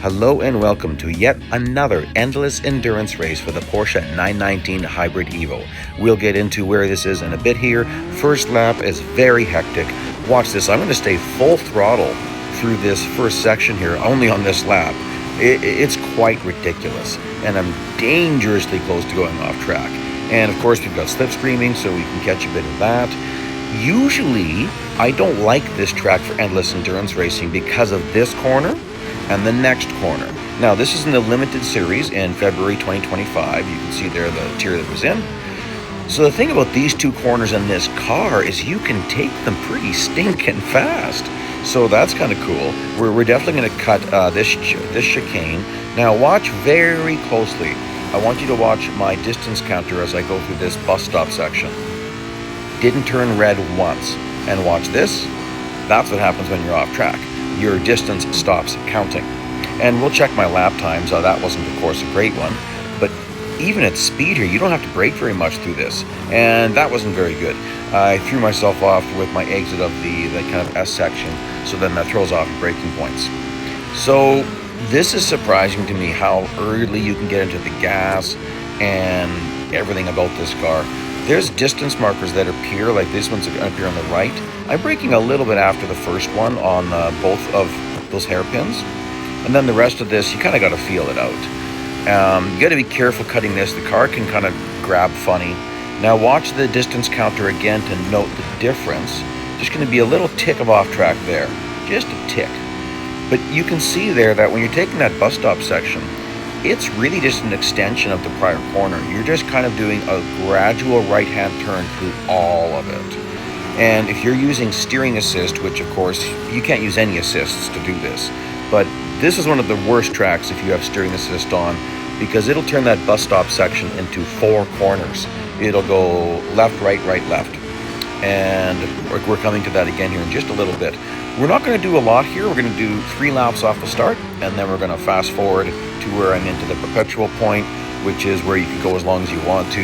Hello and welcome to yet another endless endurance race for the Porsche 919 Hybrid Evo. We'll get into where this is in a bit here. First lap is very hectic. Watch this, I'm going to stay full throttle through this first section here, only on this lap. It's quite ridiculous, and I'm dangerously close to going off track. And of course we've got slipstreaming, so we can catch a bit of that. Usually, I don't like this track for endless endurance racing because of this corner and the next corner. Now, this is in the limited series in February 2025. You can see there the tier that was in. So the thing about these two corners in this car is you can take them pretty stinking fast. So that's kind of cool. We're definitely going to cut this chicane. Now watch very closely. I want you to watch my distance counter as I go through this bus stop section. Didn't turn red once. And watch this. That's what happens when you're off track. Your distance stops counting. And we'll check my lap times. That wasn't, of course, a great one. But even at speed here, you don't have to brake very much through this. And that wasn't very good. I threw myself off with my exit of the kind of S section. So then that throws off braking points. So this is surprising to me how early you can get into the gas and everything about this car. There's distance markers that appear, like this one's going to appear on the right. I'm braking a little bit after the first one on both of those hairpins. And then the rest of this, you kind of got to feel it out. You got to be careful cutting this. The car can kind of grab funny. Now watch the distance counter again to note the difference. Just going to be a little tick of off track there. Just a tick. But you can see there that when you're taking that bus stop section, it's really just an extension of the prior corner. You're just kind of doing a gradual right-hand turn through all of it. And if you're using steering assist, which of course you can't use any assists to do this, but this is one of the worst tracks if you have steering assist on, because it'll turn that bus stop section into 4 corners. It'll go left, right, right, left. And we're coming to that again here in just a little bit. We're not going to do a lot here. We're going to do 3 laps off the start, and then we're going to fast forward to where I'm into the perpetual point, which is where you can go as long as you want to,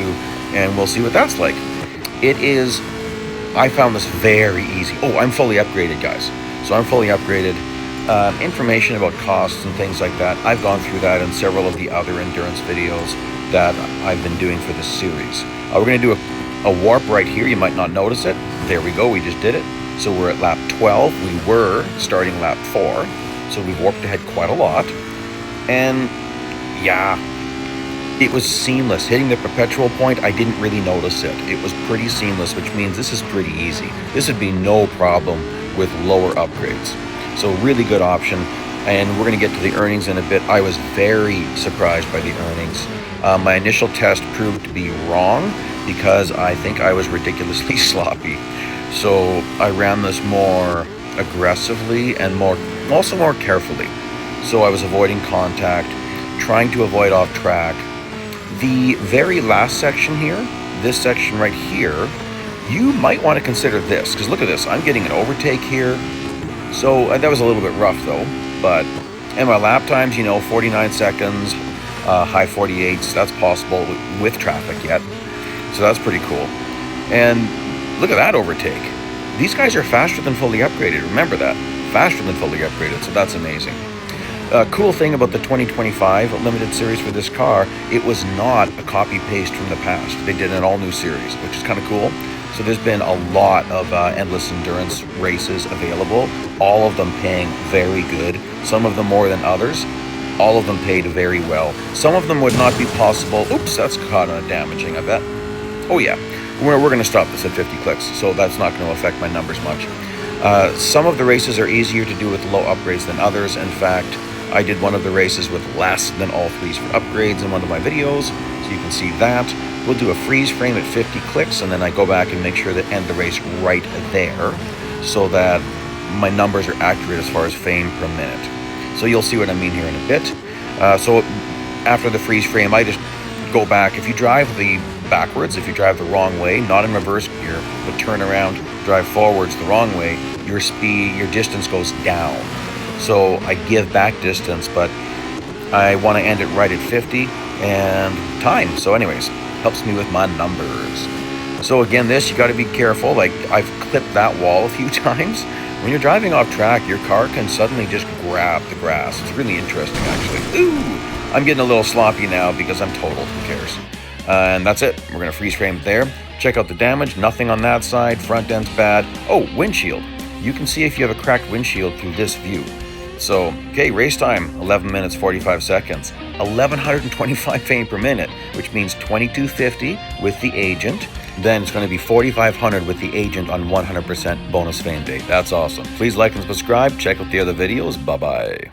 and we'll see what that's like. It is, I found this very easy. Oh, I'm fully upgraded, guys. So I'm fully upgraded. Information about costs and things like that, I've gone through that in several of the other endurance videos that I've been doing for this series. We're going to do a warp right here. You might not notice it. There we go, we just did it. So we're at lap 12. We were starting lap 4. So we've warped ahead quite a lot. And yeah, it was seamless. Hitting the perpetual point, I didn't really notice it. It was pretty seamless, which means this is pretty easy. This would be no problem with lower upgrades. So really good option. And we're going to get to the earnings in a bit. I was very surprised by the earnings. My initial test proved to be wrong because I think I was ridiculously sloppy. So I ran this more aggressively and also more carefully. So I was avoiding contact, trying to avoid off track. The very last section here, this section right here, you might want to consider this, because look at this, I'm getting an overtake here. So that was a little bit rough though, but, and my lap times, 49 seconds, high 48s, that's possible with traffic yet. So that's pretty cool. And look at that overtake. These guys are faster than fully upgraded. Remember that. Faster than fully upgraded, so that's amazing. Cool thing about the 2025 limited series for this car, it was not a copy-paste from the past. They did an all-new series, which is kind of cool. So there's been a lot of endless endurance races available, all of them paying very good, some of them more than others. All of them paid very well. Some of them would not be possible. Oops, that's caught on a damaging, I bet. Oh yeah, we're going to stop this at 50 clicks, so that's not going to affect my numbers much. Some of the races are easier to do with low upgrades than others. In fact, I did one of the races with less than all 3s for upgrades in one of my videos, so you can see that. We'll do a freeze frame at 50 clicks, and then I go back and make sure to end the race right there, so that my numbers are accurate as far as frame per minute. So you'll see what I mean here in a bit. So after the freeze frame, I just go back. If you drive backwards, if you drive the wrong way, not in reverse gear, but turn around, drive forwards the wrong way, your distance goes down. So I give back distance, but I want to end it right at 50 and time. So anyways, helps me with my numbers. So again, this, you got to be careful. Like, I've clipped that wall a few times. when you're driving off track, your car can suddenly just grab the grass. It's really interesting, actually. Ooh, I'm getting a little sloppy now because I'm totaled. Who cares? And that's it. We're going to freeze frame it there. Check out the damage. Nothing on that side. Front end's bad. Oh, windshield. You can see if you have a cracked windshield through this view. So, okay, race time, 11 minutes, 45 seconds. 1,125 fame per minute, which means 2,250 with the agent. Then it's going to be 4,500 with the agent on 100% bonus fame day. That's awesome. Please like and subscribe. Check out the other videos. Bye-bye.